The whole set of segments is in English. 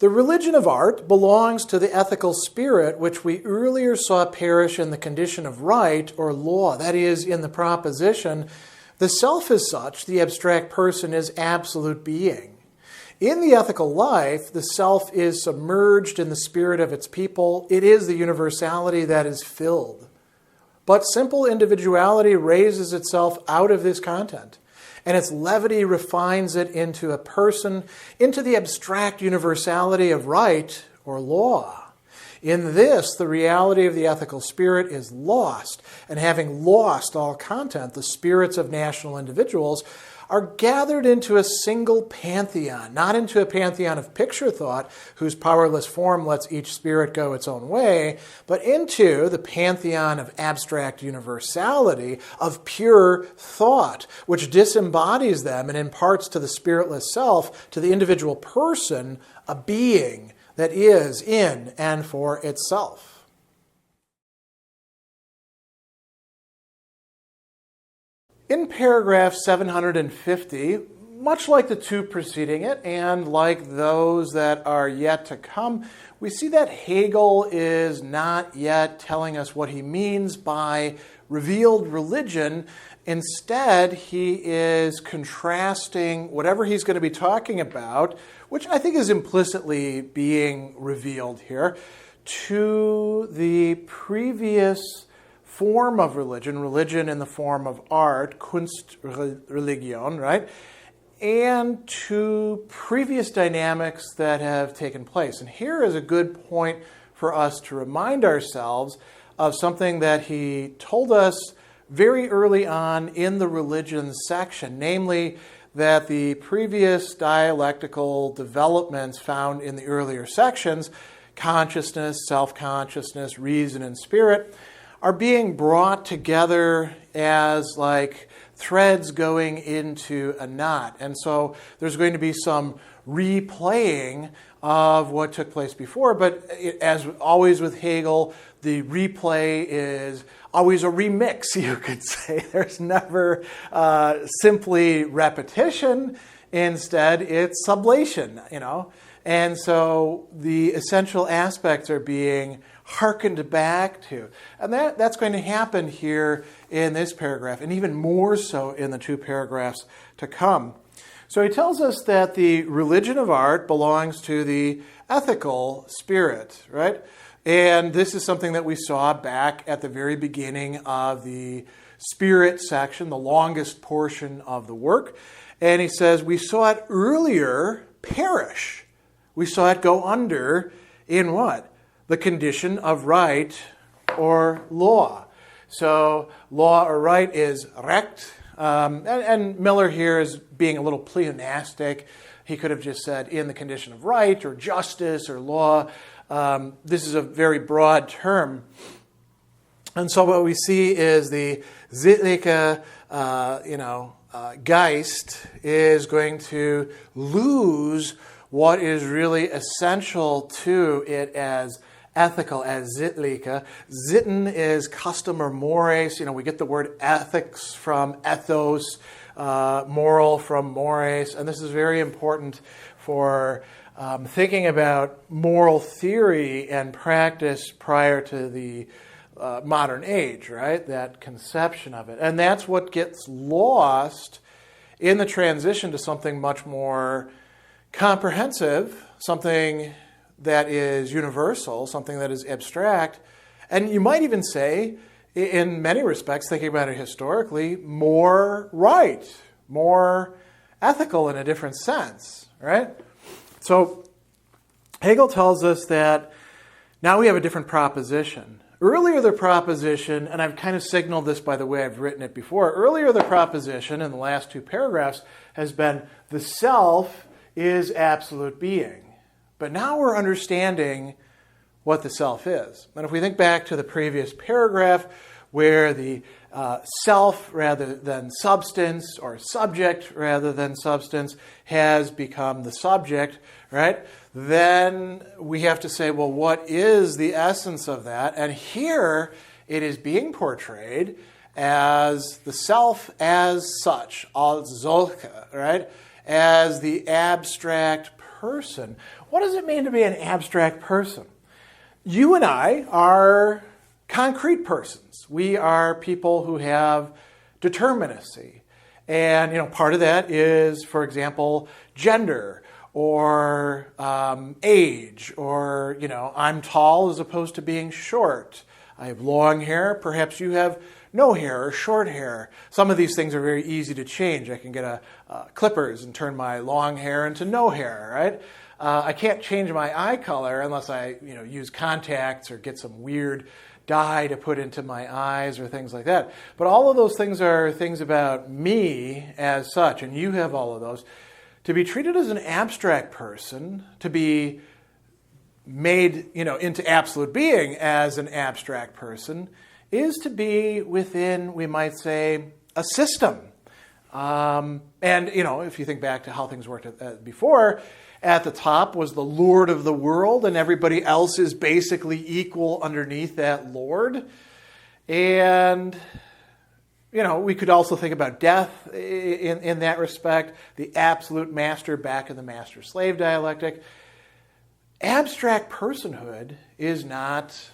The religion of art belongs to the ethical spirit which we earlier saw perish in the condition of right or law, that is, in the proposition, the self is such, the abstract person is absolute being. In the ethical life, the self is submerged in the spirit of its people. It is the universality that is filled. But simple individuality raises itself out of this content, and its levity refines it into a person, into the abstract universality of right or law. In this, the reality of the ethical spirit is lost, and having lost all content, the spirits of national individuals are gathered into a single pantheon, not into a pantheon of picture thought, whose powerless form lets each spirit go its own way, but into the pantheon of abstract universality, of pure thought, which disembodies them and imparts to the spiritless self, to the individual person, a being that is in and for itself. In paragraph 750, much like the two preceding it and like those that are yet to come, we see that Hegel is not yet telling us what he means by revealed religion. Instead, he is contrasting whatever he's going to be talking about, which I think is implicitly being revealed here, to the previous form of religion, religion in the form of art, Kunstreligion, right? And to previous dynamics that have taken place. And here is a good point for us to remind ourselves of something that he told us very early on in the religion section, namely that the previous dialectical developments found in the earlier sections, consciousness, self-consciousness, reason, and spirit, are being brought together as like threads going into a knot. And so there's going to be some replaying of what took place before, but as always with Hegel, the replay is always a remix, you could say. There's never simply repetition. Instead, it's sublation, And so the essential aspects are being hearkened back to. And that's going to happen here in this paragraph, and even more so in the two paragraphs to come. So he tells us that the religion of art belongs to the ethical spirit, right? And this is something that we saw back at the very beginning of the spirit section, the longest portion of the work. And he says, we saw it earlier perish. We saw it go under in what? The condition of right or law. So law or right is recht. And Miller here is being a little pleonastic. He could have just said in the condition of right or justice or law. This is a very broad term. And so what we see is the Sittliche, Geist is going to lose what is really essential to it as ethical, as Sittliche. Sitten is custom or mores. We get the word ethics from ethos, moral from mores. And this is very important for thinking about moral theory and practice prior to the modern age, right? That conception of it. And that's what gets lost in the transition to something much more comprehensive, something that is universal, something that is abstract, and you might even say, in many respects, thinking about it historically, more right, more ethical in a different sense, right? So Hegel tells us that now we have a different proposition. Earlier the proposition, and I've kind of signaled this by the way I've written it before, earlier the proposition in the last two paragraphs has been the self is absolute being. But now we're understanding what the self is. And if we think back to the previous paragraph where the self rather than substance or subject rather than substance has become the subject, right? Then we have to say, well, what is the essence of that? And here it is being portrayed as the self as such, als solche, right? As the abstract person. What does it mean to be an abstract person? You and I are concrete persons. We are people who have determinacy. And, part of that is, for example, gender or age, or, I'm tall as opposed to being short. I have long hair. Perhaps you have no hair or short hair. Some of these things are very easy to change. I can get clippers and turn my long hair into no hair, right? I can't change my eye color unless I, use contacts or get some weird dye to put into my eyes or things like that. But all of those things are things about me as such, and you have all of those. To be treated as an abstract person, to be made, into absolute being as an abstract person, is to be within, we might say, a system. And, if you think back to how things worked before, at the top was the Lord of the world, and everybody else is basically equal underneath that Lord. And, we could also think about death in that respect, the absolute master back in the master-slave dialectic. Abstract personhood is not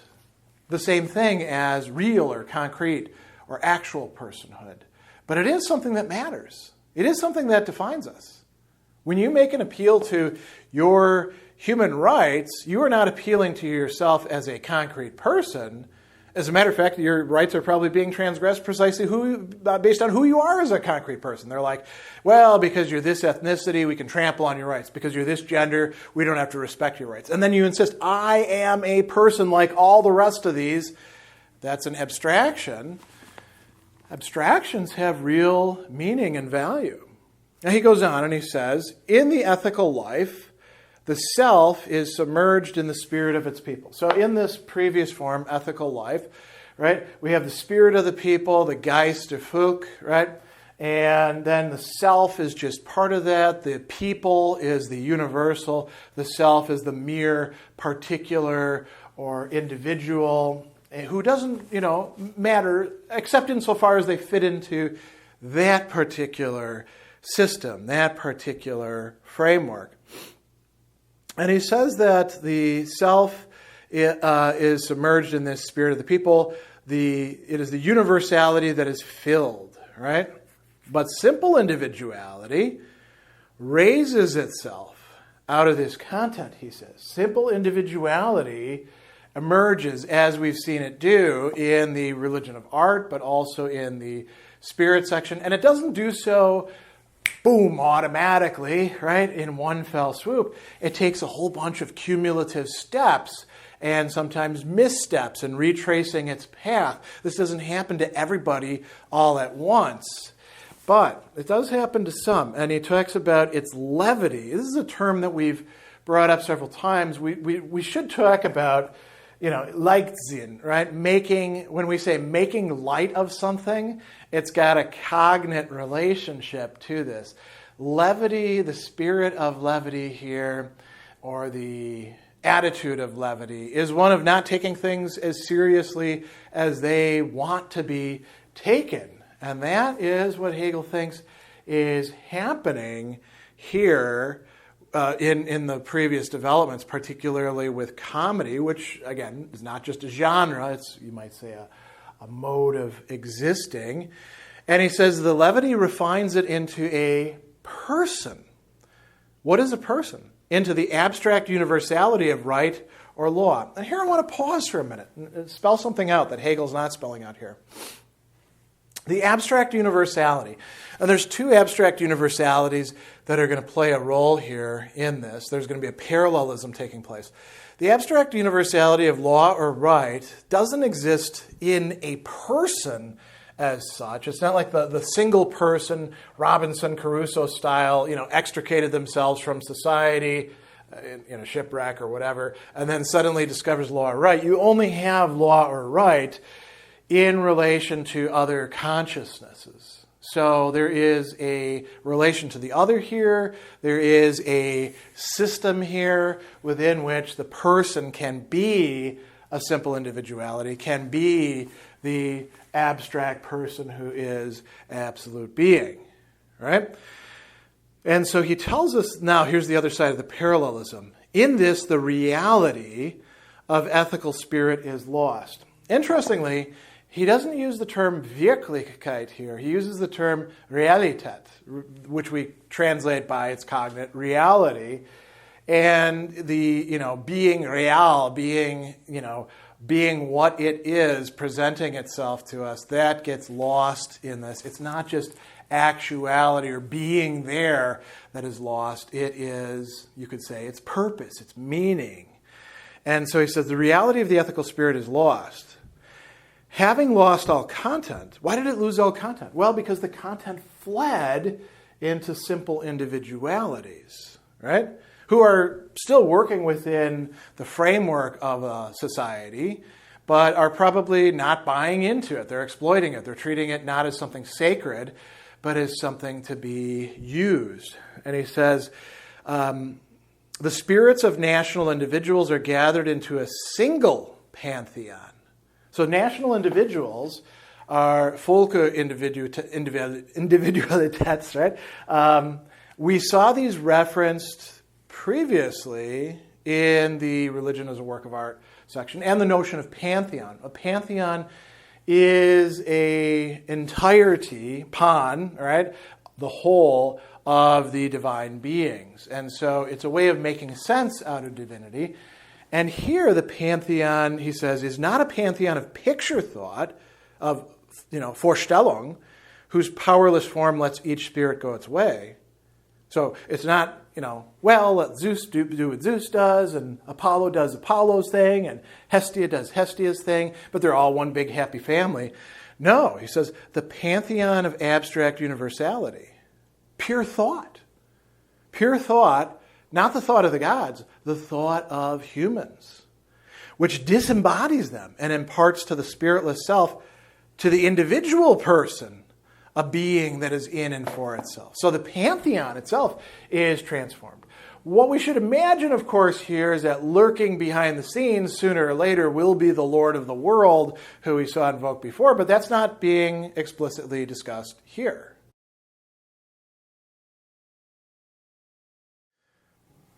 the same thing as real or concrete or actual personhood. But it is something that matters. It is something that defines us. When you make an appeal to your human rights, you are not appealing to yourself as a concrete person. As a matter of fact, your rights are probably being transgressed precisely based on who you are as a concrete person. They're like, well, because you're this ethnicity, we can trample on your rights. Because you're this gender, we don't have to respect your rights. And then you insist, I am a person like all the rest of these. That's an abstraction. Abstractions have real meaning and value. Now he goes on and he says, in the ethical life, the self is submerged in the spirit of its people. So in this previous form, ethical life, right, we have the spirit of the people, the Geist der Volk, right? And then the self is just part of that. The people is the universal. The self is the mere particular or individual who doesn't, matter except insofar as they fit into that particular system, that particular framework. And he says that the self is submerged in this spirit of the people. It is the universality that is filled, right? But simple individuality raises itself out of this content, he says. Simple individuality emerges, as we've seen it do in the religion of art, but also in the spirit section. And it doesn't do so boom, automatically, right, in one fell swoop. It takes a whole bunch of cumulative steps and sometimes missteps in retracing its path. This doesn't happen to everybody all at once, but it does happen to some. And he talks about its levity. This is a term that we've brought up several times. We should talk about, Leichtsinn, right? When we say making light of something, it's got a cognate relationship to this. Levity, the spirit of levity here, or the attitude of levity, is one of not taking things as seriously as they want to be taken. And that is what Hegel thinks is happening here in the previous developments, particularly with comedy, which, again, is not just a genre. It's, you might say, a mode of existing. And he says the levity refines it into a person. What is a person? Into the abstract universality of right or law. And here I want to pause for a minute and spell something out that Hegel's not spelling out here. The abstract universality. And there's two abstract universalities that are going to play a role here in this. There's going to be a parallelism taking place. The abstract universality of law or right doesn't exist in a person as such. It's not like the single person, Robinson Crusoe style, extricated themselves from society in a shipwreck or whatever, and then suddenly discovers law or right. You only have law or right in relation to other consciousnesses. So there is a relation to the other here. There is a system here within which the person can be a simple individuality, can be the abstract person who is absolute being, right? And so he tells us, now here's the other side of the parallelism. In this, the reality of ethical spirit is lost. Interestingly, he doesn't use the term Wirklichkeit here. He uses the term Realität, which we translate by its cognate reality. And the, being real, being what it is, presenting itself to us, that gets lost in this. It's not just actuality or being there that is lost. It is, you could say, its purpose, its meaning. And so he says the reality of the ethical spirit is lost. Having lost all content, why did it lose all content? Well, because the content fled into simple individualities, right? Who are still working within the framework of a society, but are probably not buying into it. They're exploiting it. They're treating it not as something sacred, but as something to be used. And he says, the spirits of national individuals are gathered into a single pantheon. So national individuals are Volke individualitats, right? We saw these referenced previously in the Religion as a Work of Art section, and the notion of pantheon. A pantheon is a entirety, pan, right? The whole of the divine beings. And so it's a way of making sense out of divinity. And here the pantheon, he says, is not a pantheon of picture thought, of, Vorstellung, whose powerless form lets each spirit go its way. So it's not, let Zeus do what Zeus does, and Apollo does Apollo's thing, and Hestia does Hestia's thing, but they're all one big happy family. No, he says, the pantheon of abstract universality. Pure thought. Pure thought, not the thought of the gods, the thought of humans, which disembodies them and imparts to the spiritless self, to the individual person, a being that is in and for itself. So the pantheon itself is transformed. What we should imagine, of course, here is that lurking behind the scenes, sooner or later, will be the Lord of the world, who we saw invoked before, but that's not being explicitly discussed here.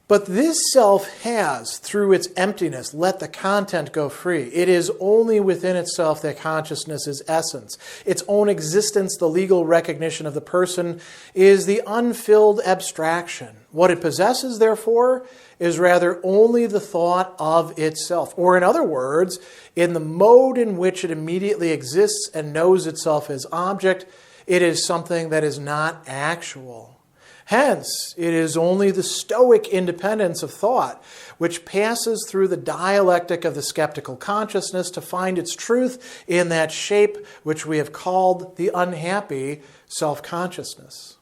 But this self has, through its emptiness, let the content go free. It is only within itself that consciousness is essence. Its own existence, the legal recognition of the person, is the unfilled abstraction. What it possesses, therefore, is rather only the thought of itself. Or in other words, in the mode in which it immediately exists and knows itself as object, it is something that is not actual. Hence, it is only the Stoic independence of thought, which passes through the dialectic of the skeptical consciousness to find its truth in that shape which we have called the unhappy self-consciousness.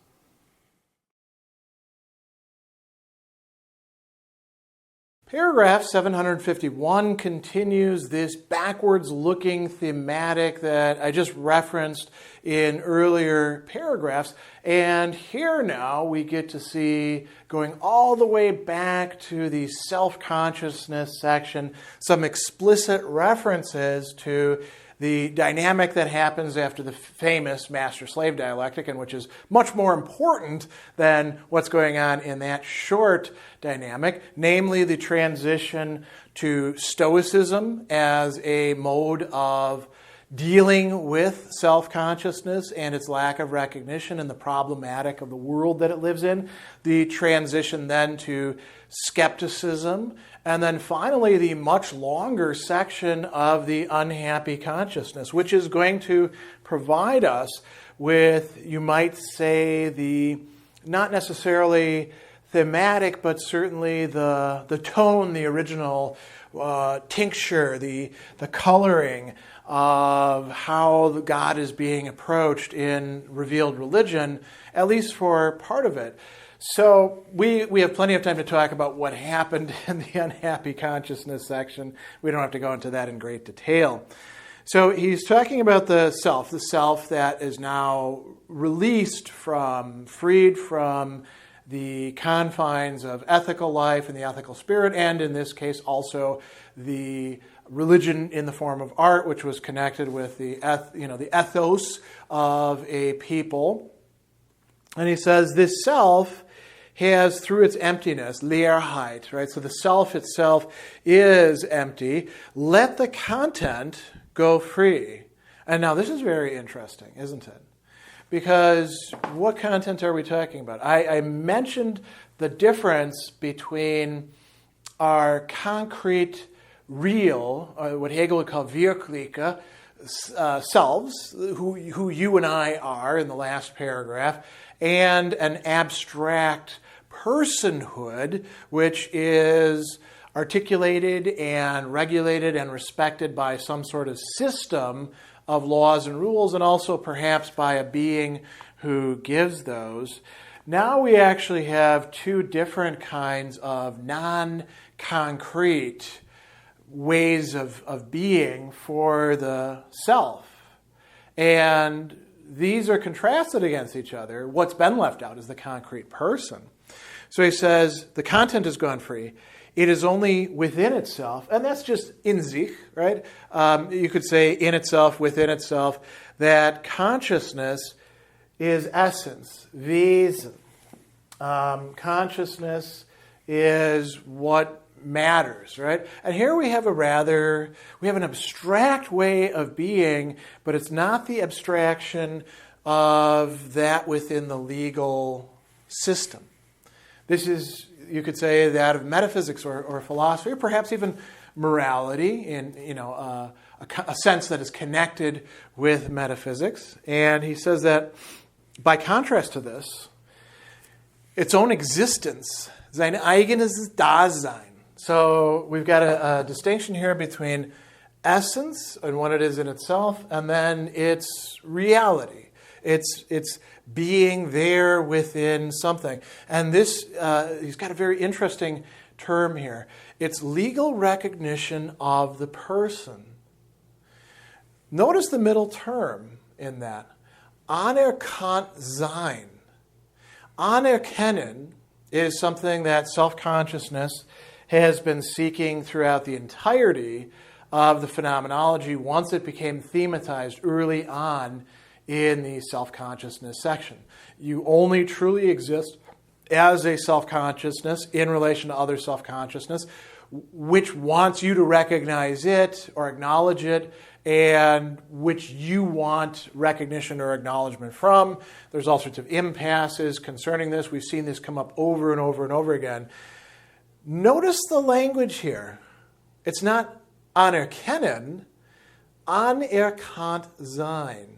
Paragraph 751 continues this backwards-looking thematic that I just referenced in earlier paragraphs. And here now we get to see, going all the way back to the self-consciousness section, some explicit references to the dynamic that happens after the famous master-slave dialectic, and which is much more important than what's going on in that short dynamic, namely the transition to Stoicism as a mode of dealing with self-consciousness and its lack of recognition and the problematic of the world that it lives in, the transition then to skepticism, and then finally the much longer section of the unhappy consciousness, which is going to provide us with, you might say, the not necessarily thematic, but certainly the tone, the original tincture, the coloring of how God is being approached in revealed religion, at least for part of it. So we have plenty of time to talk about what happened in the unhappy consciousness section. We don't have to go into that in great detail. So he's talking about the self that is now freed from the confines of ethical life and the ethical spirit, and in this case also the religion in the form of art, which was connected with the ethos of a people. And he says this self has, through its emptiness, Leerheit, right? So the self itself is empty. Let the content go free. And now this is very interesting, isn't it? Because what content are we talking about? I mentioned the difference between our concrete, real, or what Hegel would call wirkliche, selves, who you and I are in the last paragraph, and an abstract personhood, which is articulated and regulated and respected by some sort of system of laws and rules, and also perhaps by a being who gives those. Now we actually have two different kinds of non-concrete ways of being for the self. And these are contrasted against each other. What's been left out is the concrete person. So he says the content has gone free. It is only within itself, and that's just in sich, right? You could say in itself, within itself, that consciousness is essence, Wesen. Consciousness is what matters, right? And here we have an abstract way of being, but it's not the abstraction of that within the legal system. This is, you could say, that of metaphysics or philosophy, or perhaps even morality in a sense that is connected with metaphysics. And he says that by contrast to this, its own existence, sein eigenes Dasein. So we've got a distinction here between essence and what it is in itself, and then its reality. It's being there within something. And this, he's got a very interesting term here. It's legal recognition of the person. Notice the middle term in that. Anerkannt sein. Anerkennen is something that self-consciousness has been seeking throughout the entirety of the phenomenology once it became thematized early on in the self-consciousness section. You only truly exist as a self-consciousness in relation to other self-consciousness, which wants you to recognize it or acknowledge it, and which you want recognition or acknowledgement from. There's all sorts of impasses concerning this. We've seen this come up over and over and over again. Notice the language here. It's not anerkennen, anerkannt sein.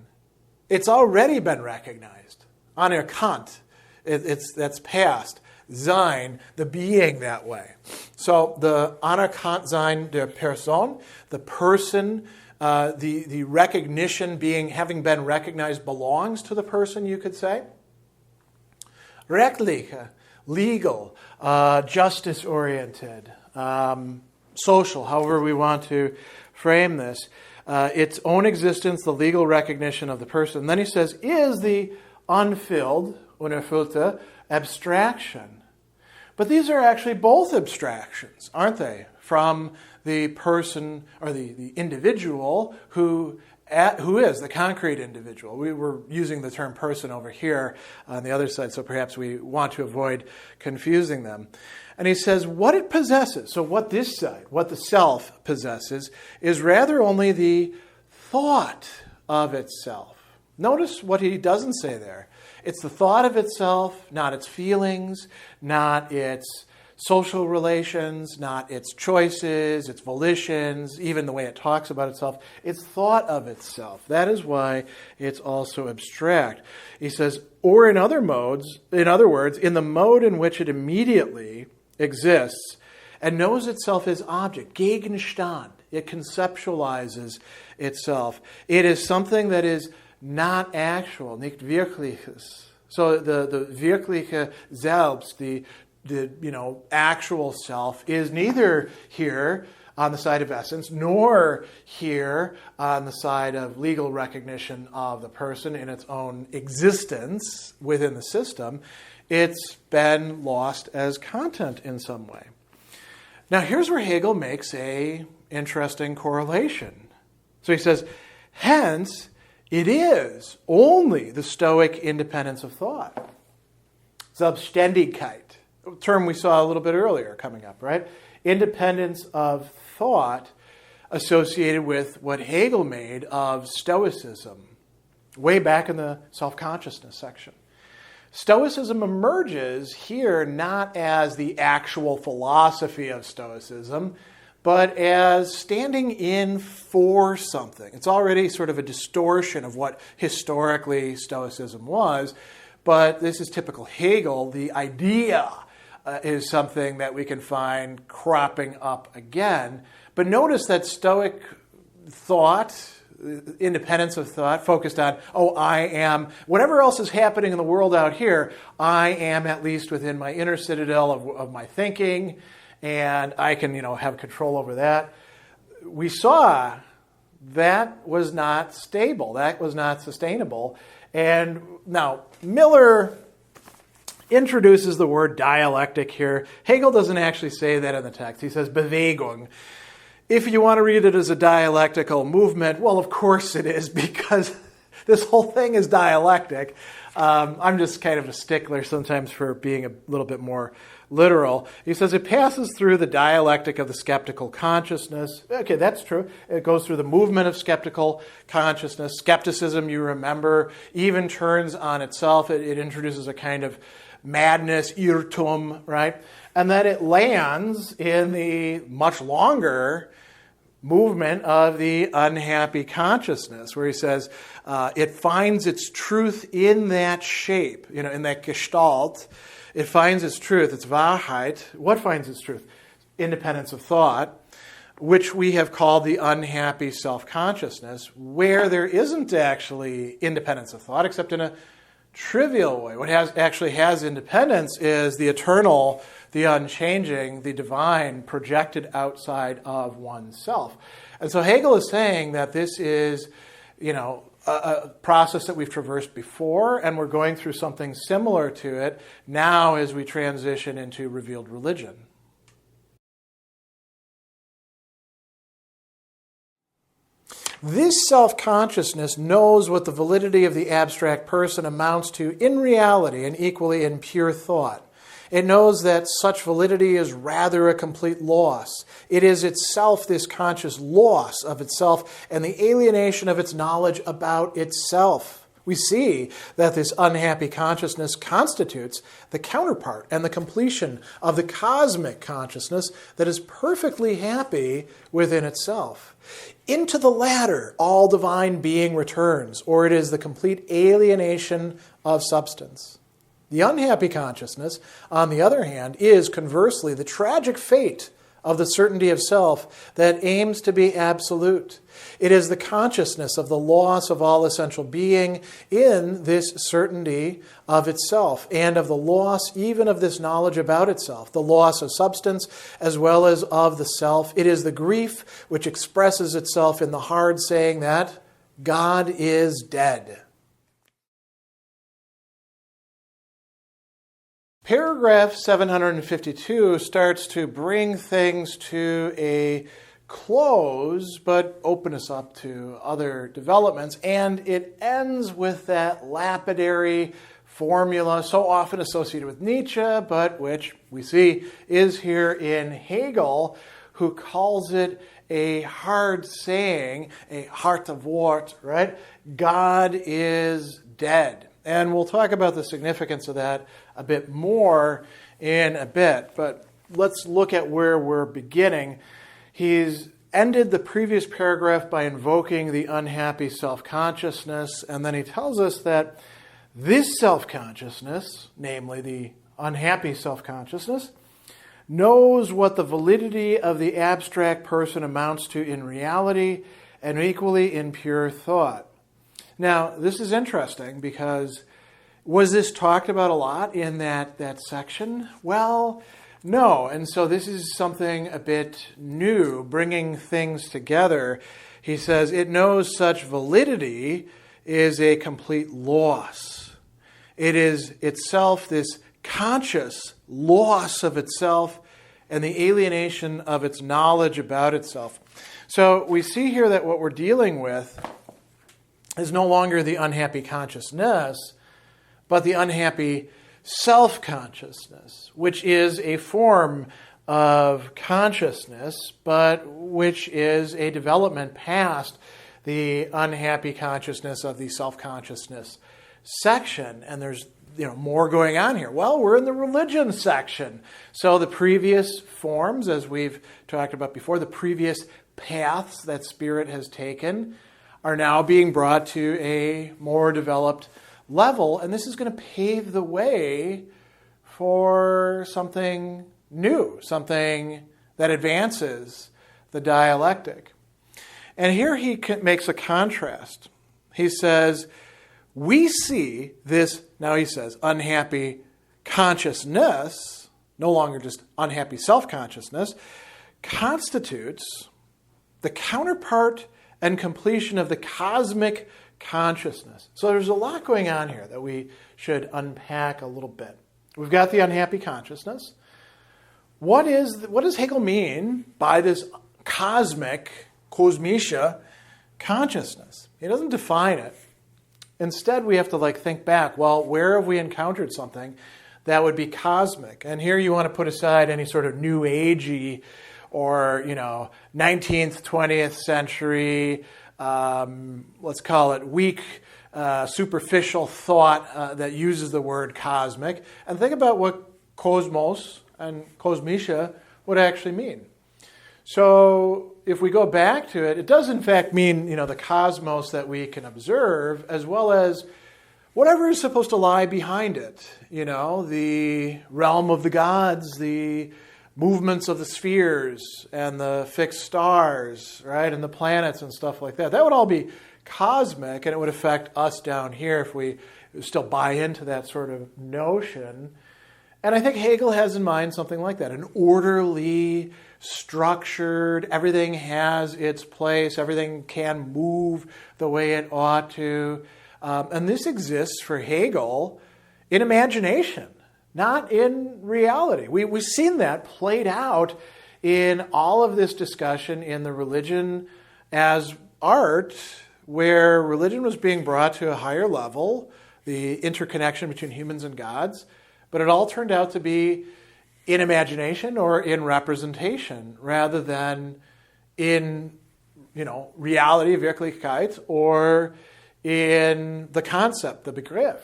It's already been recognized. Anerkannt, that's past. Sein, the being that way. So the anerkannt sein der Person, the person, the recognition having been recognized belongs to the person, you could say. Rechtliche, legal, justice-oriented, social, however we want to frame this. Its own existence, the legal recognition of the person. And then he says, is the unfilled, unerfüllte, abstraction. But these are actually both abstractions, aren't they? From the person or the individual who is the concrete individual. We were using the term person over here on the other side, so perhaps we want to avoid confusing them. And he says what it possesses, so what this side, what the self possesses, is rather only the thought of itself. Notice what he doesn't say there. It's the thought of itself, not its feelings, not its social relations, not its choices, its volitions, even the way it talks about itself. It's thought of itself. That is why it's also abstract. He says, or in other words, in the mode in which it immediately exists and knows itself as object, Gegenstand. It conceptualizes itself. It is something that is not actual, nicht wirkliches. So the wirkliche Selbst, the actual self, is neither here on the side of essence, nor here on the side of legal recognition of the person in its own existence within the system. It's been lost as content in some way. Now here's where Hegel makes an interesting correlation. So he says, hence, it is only the Stoic independence of thought. Selbstständigkeit, a term we saw a little bit earlier coming up, right? Independence of thought associated with what Hegel made of Stoicism way back in the self-consciousness section. Stoicism emerges here not as the actual philosophy of Stoicism, but as standing in for something. It's already sort of a distortion of what historically Stoicism was, but this is typical Hegel. The idea is something that we can find cropping up again. But notice that Stoic thought, independence of thought, focused on, I am, whatever else is happening in the world out here, I am at least within my inner citadel of my thinking, and I can, have control over that. We saw that was not stable. That was not sustainable. And now, Miller introduces the word dialectic here. Hegel doesn't actually say that in the text. He says Bewegung. If you want to read it as a dialectical movement, well, of course it is, because this whole thing is dialectic. I'm just kind of a stickler sometimes for being a little bit more literal. He says it passes through the dialectic of the skeptical consciousness. Okay, that's true. It goes through the movement of skeptical consciousness. Skepticism, you remember, even turns on itself. It introduces a kind of madness, Irrtum, right? And then it lands in the much longer movement of the unhappy consciousness, where he says it finds its truth in that shape, in that Gestalt. It finds its truth, its Wahrheit. What finds its truth? Independence of thought, which we have called the unhappy self-consciousness, where there isn't actually independence of thought, except in a trivial way. What actually has independence is the eternal, the unchanging, the divine projected outside of oneself. And so Hegel is saying that this is, a process that we've traversed before, and we're going through something similar to it now as we transition into revealed religion. This self-consciousness knows what the validity of the abstract person amounts to in reality and equally in pure thought. It knows that such validity is rather a complete loss. It is itself this conscious loss of itself and the alienation of its knowledge about itself. We see that this unhappy consciousness constitutes the counterpart and the completion of the cosmic consciousness that is perfectly happy within itself. Into the latter, all divine being returns, or it is the complete alienation of substance. The unhappy consciousness, on the other hand, is conversely the tragic fate of the certainty of self that aims to be absolute. It is the consciousness of the loss of all essential being in this certainty of itself, and of the loss even of this knowledge about itself, the loss of substance as well as of the self. It is the grief which expresses itself in the hard saying that God is dead. Paragraph 752 starts to bring things to a close, but open us up to other developments. And it ends with that lapidary formula so often associated with Nietzsche, but which we see is here in Hegel, who calls it a hard saying, a harte Wort, right? God is dead. And we'll talk about the significance of that a bit more in a bit. But let's look at where we're beginning. He's ended the previous paragraph by invoking the unhappy self-consciousness, and then he tells us that this self-consciousness, namely the unhappy self-consciousness, knows what the validity of the abstract person amounts to in reality and equally in pure thought. Now, this is interesting because was this talked about a lot in that section? Well, no. And so this is something a bit new, bringing things together. He says it knows such validity is a complete loss. It is itself this conscious loss of itself and the alienation of its knowledge about itself. So we see here that what we're dealing with is no longer the unhappy consciousness, but the unhappy self-consciousness, which is a form of consciousness, but which is a development past the unhappy consciousness of the self-consciousness section. And there's more going on here. Well, we're in the religion section. So the previous forms, as we've talked about before, the previous paths that spirit has taken are now being brought to a more developed level. And this is going to pave the way for something new, something that advances the dialectic. And here he makes a contrast. He says, we see this, now he says, unhappy consciousness, no longer just unhappy self-consciousness, constitutes the counterpart and completion of the cosmic consciousness. So there's a lot going on here that we should unpack a little bit. We've got the unhappy consciousness. What does Hegel mean by this cosmic, kosmische consciousness? He doesn't define it. Instead, we have to think back, well, where have we encountered something that would be cosmic? And here you want to put aside any sort of new agey or, 19th, 20th century, let's call it weak, superficial thought that uses the word cosmic, and think about what cosmos and kosmische would actually mean. So if we go back to it, it does in fact mean, the cosmos that we can observe, as well as whatever is supposed to lie behind it. The realm of the gods, the movements of the spheres and the fixed stars, right, and the planets and stuff like that. That would all be cosmic, and it would affect us down here if we still buy into that sort of notion. And I think Hegel has in mind something like that, an orderly, structured, everything has its place, everything can move the way it ought to. And this exists for Hegel in imagination, not in reality. We've seen that played out in all of this discussion in the religion as art, where religion was being brought to a higher level, the interconnection between humans and gods, but it all turned out to be in imagination or in representation rather than in, reality, Wirklichkeit, or in the concept, the Begriff.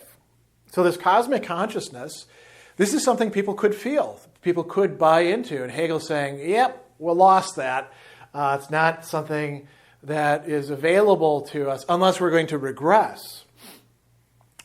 So this cosmic consciousness, this is something people could feel, people could buy into. And Hegel's saying, yep, we lost that. It's not something that is available to us unless we're going to regress.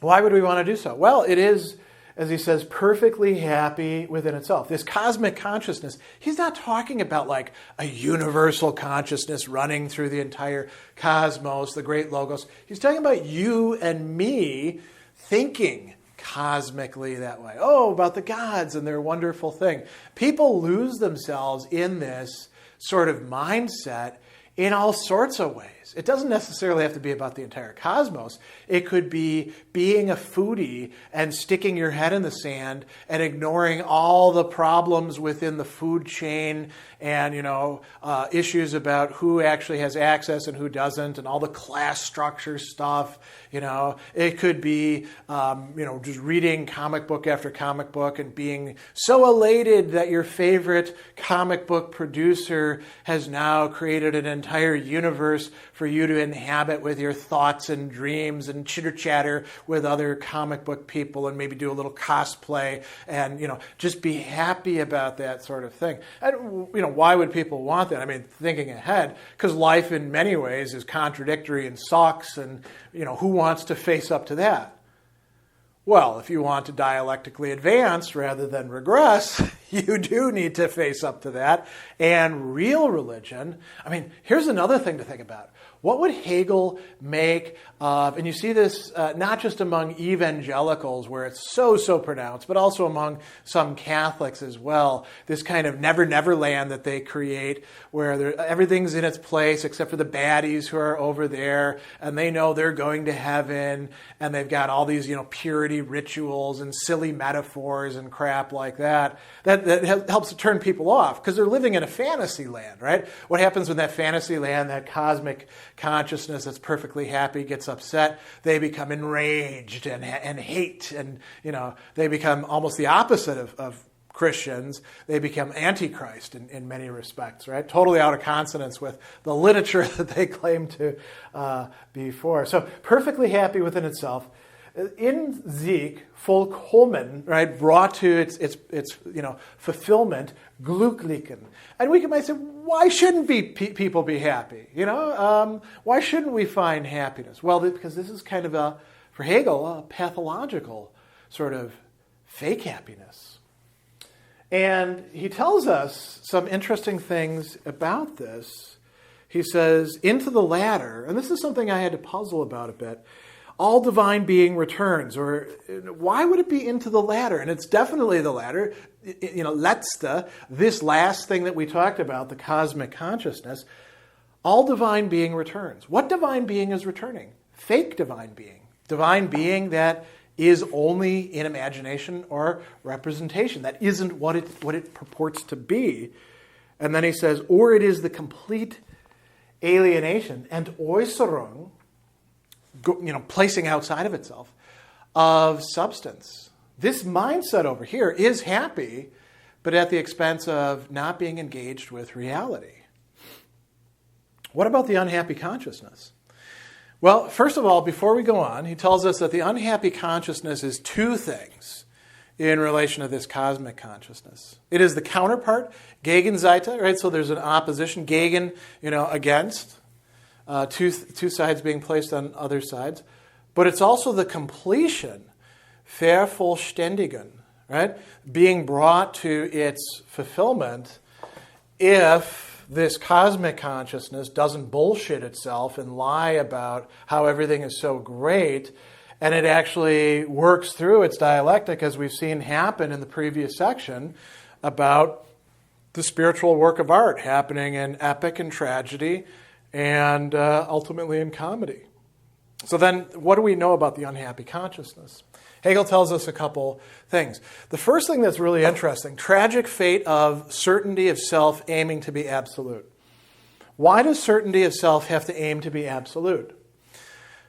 Why would we want to do so? Well, it is, as he says, perfectly happy within itself. This cosmic consciousness, he's not talking about a universal consciousness running through the entire cosmos, the great logos. He's talking about you and me thinking cosmically that way. Oh, about the gods and their wonderful thing. People lose themselves in this sort of mindset in all sorts of ways. It doesn't necessarily have to be about the entire cosmos. It could be being a foodie and sticking your head in the sand and ignoring all the problems within the food chain and, issues about who actually has access and who doesn't and all the class structure stuff. It could be, just reading comic book after comic book and being so elated that your favorite comic book producer has now created an entire universe for you to inhabit with your thoughts and dreams and chitter-chatter with other comic book people and maybe do a little cosplay and, just be happy about that sort of thing. And, why would people want that? I mean, thinking ahead, because life in many ways is contradictory and sucks and, who wants to face up to that? Well, if you want to dialectically advance rather than regress, you do need to face up to that. And real religion, here's another thing to think about. What would Hegel make of, and you see this not just among evangelicals where it's so pronounced, but also among some Catholics as well, this kind of never land that they create where everything's in its place except for the baddies who are over there, and they know they're going to heaven, and they've got all these, purity rituals and silly metaphors and crap like that. that helps to turn people off because they're living in a fantasy land, right? What happens when that fantasy land, that cosmic consciousness that's perfectly happy gets upset? They become enraged and hate, and they become almost the opposite of Christians. They become antichrist in many respects, right? Totally out of consonance with the literature that they claim to be for. So perfectly happy within itself. In sich, vollkommen, right, brought to its fulfillment, glücklichen. And we might say, why shouldn't people be happy? Why shouldn't we find happiness? Well, because this is kind of for Hegel, a pathological sort of fake happiness. And he tells us some interesting things about this. He says, into the latter, and this is something I had to puzzle about a bit, all divine being returns, or why would it be into the latter? And it's definitely the latter. Letzte, this last thing that we talked about, the cosmic consciousness, all divine being returns. What divine being is returning? Fake divine being. Divine being that is only in imagination or representation. That isn't what it purports to be. And then he says, or it is the complete alienation and Äußerung, placing outside of itself, of substance. This mindset over here is happy, but at the expense of not being engaged with reality. What about the unhappy consciousness? Well, first of all, before we go on, he tells us that the unhappy consciousness is two things in relation to this cosmic consciousness. It is the counterpart, Gegenseite, right? So there's an opposition, Gegen, against. Two sides being placed on other sides. But it's also the completion, vervollständigen, right? Being brought to its fulfillment if this cosmic consciousness doesn't bullshit itself and lie about how everything is so great, and it actually works through its dialectic, as we've seen happen in the previous section, about the spiritual work of art happening in epic and tragedy, and ultimately in comedy. So then, what do we know about the unhappy consciousness? Hegel tells us a couple things. The first thing that's really interesting, tragic fate of certainty of self aiming to be absolute. Why does certainty of self have to aim to be absolute?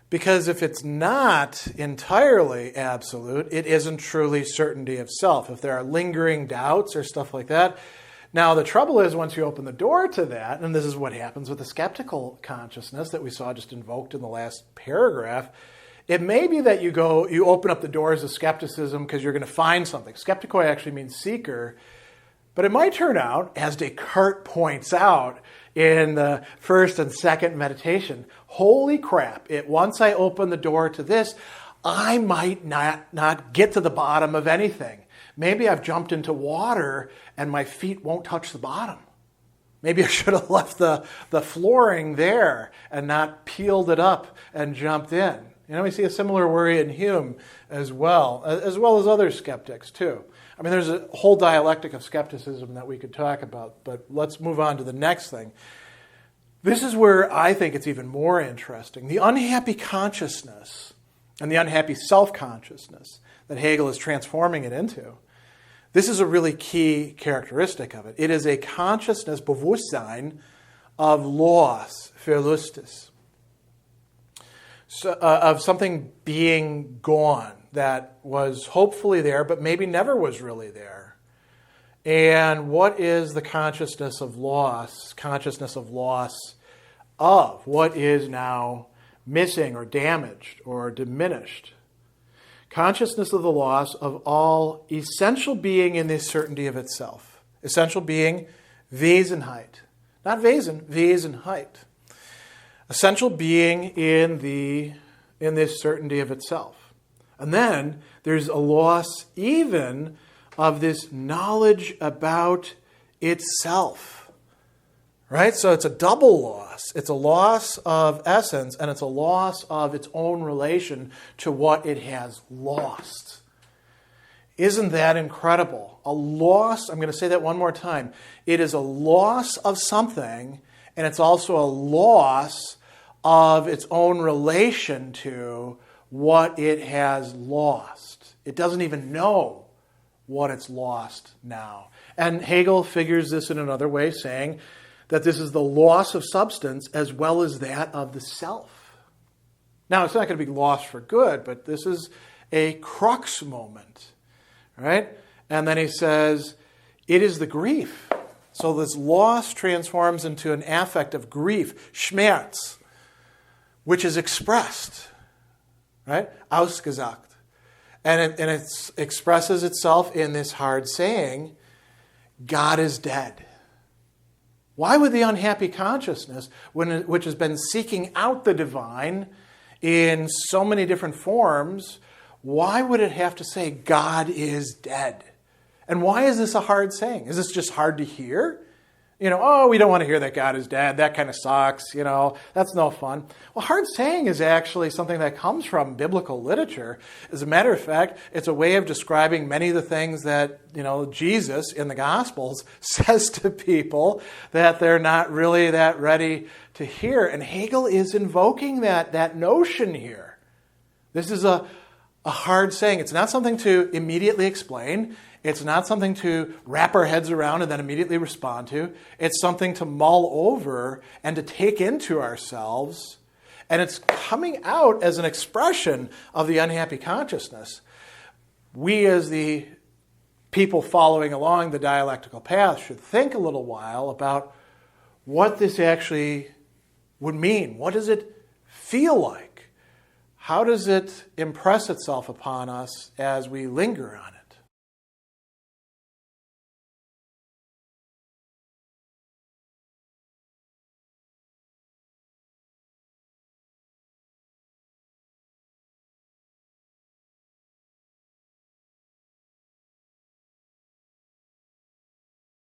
Because if it's not entirely absolute, it isn't truly certainty of self. If there are lingering doubts or stuff like that. Now, the trouble is once you open the door to that, and this is what happens with the skeptical consciousness that we saw just invoked in the last paragraph, it may be that you open up the doors of skepticism because you're going to find something. Skeptikoi actually means seeker. But it might turn out, as Descartes points out in the first and second meditation, holy crap, once I open the door to this, I might not get to the bottom of anything. Maybe I've jumped into water and my feet won't touch the bottom. Maybe I should have left the flooring there and not peeled it up and jumped in. We see a similar worry in Hume as well as other skeptics too. I mean, there's a whole dialectic of skepticism that we could talk about, but let's move on to the next thing. This is where I think it's even more interesting. The unhappy consciousness and the unhappy self-consciousness that Hegel is transforming it into. This is a really key characteristic of it. It is a consciousness, Bewusstsein, of loss, Verlustes, of something being gone that was hopefully there, but maybe never was really there. And what is the consciousness of loss? Consciousness of loss of what is now missing or damaged or diminished. Consciousness of the loss of all essential being in the certainty of itself. Essential being, Wesenheit. Not Wesen, Wesenheit. Essential being in this certainty of itself. And then there's a loss even of this knowledge about itself. Right? So it's a double loss. It's a loss of essence, and it's a loss of its own relation to what it has lost. Isn't that incredible? A loss, I'm going to say that one more time. It is a loss of something, and it's also a loss of its own relation to what it has lost. It doesn't even know what it's lost now. And Hegel figures this in another way, saying that this is the loss of substance as well as that of the self. Now, it's not going to be lost for good, but this is a crux moment, right? And then he says, it is the grief. So this loss transforms into an affect of grief, Schmerz, which is expressed, right? Ausgesagt. And it expresses itself in this hard saying, God is dead. Why would the unhappy consciousness, which has been seeking out the divine in so many different forms, why would it have to say God is dead? And why is this a hard saying? Is this just hard to hear? We don't want to hear that God is dead. That kind of sucks. That's no fun. Well, hard saying is actually something that comes from biblical literature. As a matter of fact, it's a way of describing many of the things that, Jesus in the Gospels says to people that they're not really that ready to hear. And Hegel is invoking that notion here. This is a hard saying. It's not something to immediately explain. It's not something to wrap our heads around and then immediately respond to. It's something to mull over and to take into ourselves. And it's coming out as an expression of the unhappy consciousness. We, as the people following along the dialectical path, should think a little while about what this actually would mean. What does it feel like? How does it impress itself upon us as we linger on it?